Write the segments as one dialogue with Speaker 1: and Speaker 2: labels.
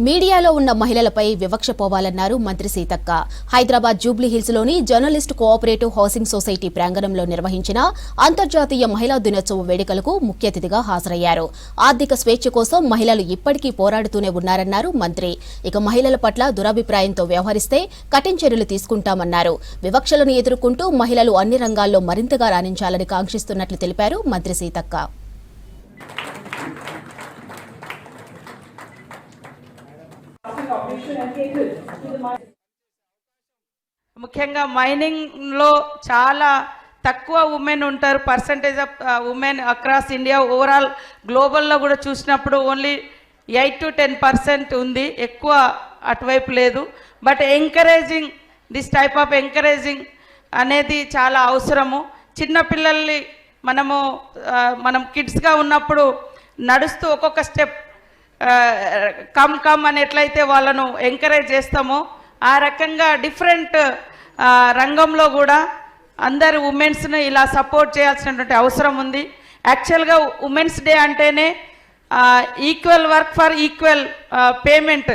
Speaker 1: మీడియాలో ఉన్న మహిళలపై వివక్ష పోవాలన్నారు మంత్రి సీతక్క. హైదరాబాద్ జూబ్లీ హిల్స్ లోని జర్నలిస్ట్ కోఆపరేటివ్ హౌసింగ్ సొసైటీ ప్రాంగణంలో నిర్వహించిన అంతర్జాతీయ మహిళా దినోత్సవ వేడుకలకు ముఖ్య అతిథిగా హాజరయ్యారు. ఆర్థిక స్వేచ్ఛ కోసం మహిళలు ఇప్పటికీ పోరాడుతూనే ఉన్నారన్నారు మంత్రి. ఇక మహిళల పట్ల దురభిప్రాయంతో వ్యవహరిస్తే కఠిన చర్యలు తీసుకుంటామన్నారు. వివక్షలను ఎదుర్కొంటూ మహిళలు అన్ని రంగాల్లో మరింతగా రాణించాలని కాంక్షిస్తున్నట్లు తెలిపారు మంత్రి సీతక్క.
Speaker 2: ముఖ్యంగా మైనింగ్లో చాలా తక్కువ ఉమెన్ ఉంటారు. Percentage of women across India overall గ్లోబల్లో కూడా చూసినప్పుడు ఓన్లీ 8 to 10% ఉంది, ఎక్కువ అటువైపు లేదు. But encouraging this type of encouraging అనేది చాలా అవసరము. చిన్నపిల్లల్ని మనం కిడ్స్గా ఉన్నప్పుడు నడుస్తూ ఒక్కొక్క స్టెప్ కమ్ అని ఎట్లయితే వాళ్ళను ఎంకరేజ్ చేస్తామో ఆ రకంగా డిఫరెంట్ రంగంలో కూడా అందరు ఉమెన్స్ను ఇలా సపోర్ట్ చేయాల్సినటువంటి అవసరం ఉంది. యాక్చువల్గా ఉమెన్స్ డే అంటేనే equal work for equal payment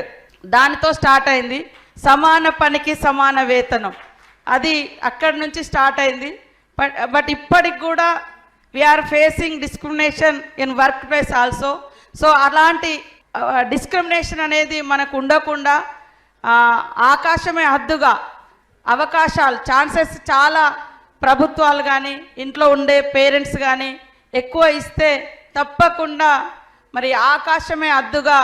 Speaker 2: దానితో స్టార్ట్ అయింది. సమాన పనికి సమాన వేతనం, అది అక్కడి నుంచి స్టార్ట్ అయింది. బట్ ఇప్పటికి కూడా we are facing discrimination in work place also. So అలాంటి డిస్క్రిమినేషన్ అనేది మనకు ఉండకుండా ఆకాశమే హద్దుగా అవకాశాలు ఛాన్సెస్ చాలా ప్రభుత్వాలు కానీ ఇంట్లో ఉండే పేరెంట్స్ కానీ ఎక్కువ ఇస్తే తప్పకుండా మరి ఆకాశమే హద్దుగా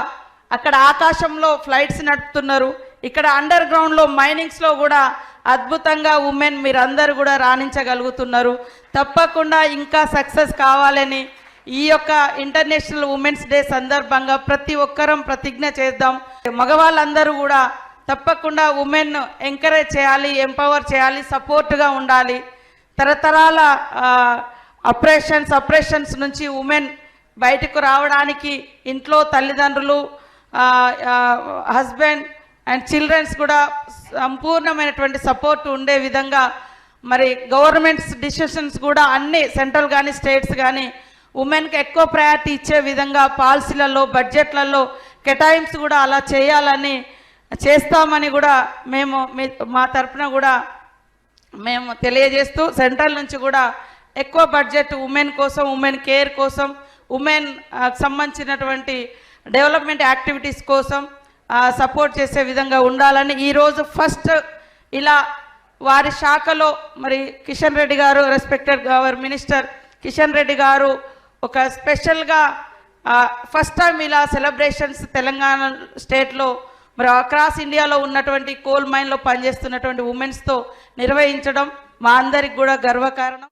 Speaker 2: అక్కడ ఆకాశంలో ఫ్లైట్స్ నడుపుతున్నారు. ఇక్కడ అండర్ గ్రౌండ్లో మైనింగ్స్లో కూడా అద్భుతంగా ఉమెన్ మీరందరూ కూడా రాణించగలుగుతున్నారు. తప్పకుండా ఇంకా సక్సెస్ కావాలని ఈ యొక్క ఇంటర్నేషనల్ ఉమెన్స్ డే సందర్భంగా ప్రతి ఒక్కరం ప్రతిజ్ఞ చేద్దాం. మగవాళ్ళందరూ కూడా తప్పకుండా ఉమెన్ ఎంకరేజ్ చేయాలి, ఎంపవర్ చేయాలి, సపోర్ట్గా ఉండాలి. తరతరాల అప్రెషన్స్ నుంచి ఉమెన్ బయటకు రావడానికి ఇంట్లో తల్లిదండ్రులు, హస్బెండ్ అండ్ చిల్డ్రన్స్ కూడా సంపూర్ణమైనటువంటి సపోర్ట్ ఉండే విధంగా మరి గవర్నమెంట్స్ డిసిషన్స్ కూడా అన్ని సెంట్రల్ కానీ స్టేట్స్ కానీ ఉమెన్కి ఎక్కువ ప్రయారిటీ ఇచ్చే విధంగా పాలసీలలో బడ్జెట్లలో కేటాయింపు కూడా అలా చేయాలని చేస్తామని కూడా మా తరఫున కూడా మేము తెలియజేస్తూ సెంట్రల్ నుంచి కూడా ఎక్కువ బడ్జెట్ ఉమెన్ కోసం, ఉమెన్ కేర్ కోసం, ఉమెన్ సంబంధించినటువంటి డెవలప్మెంట్ యాక్టివిటీస్ కోసం సపోర్ట్ చేసే విధంగా ఉండాలని ఈరోజు ఫస్ట్ ఇలా వారి శాఖలో మరి కిషన్ రెడ్డి గారు, respected hour minister Kishan Reddy గారు ఒక స్పెషల్గా ఫస్ట్ టైం ఇలా సెలబ్రేషన్స్ తెలంగాణ స్టేట్లో మరి అక్రాస్ ఇండియాలో ఉన్నటువంటి కోల్ మైన్లో పనిచేస్తున్నటువంటి ఉమెన్స్తో నిర్వహించడం మా అందరికి కూడా గర్వకారణం.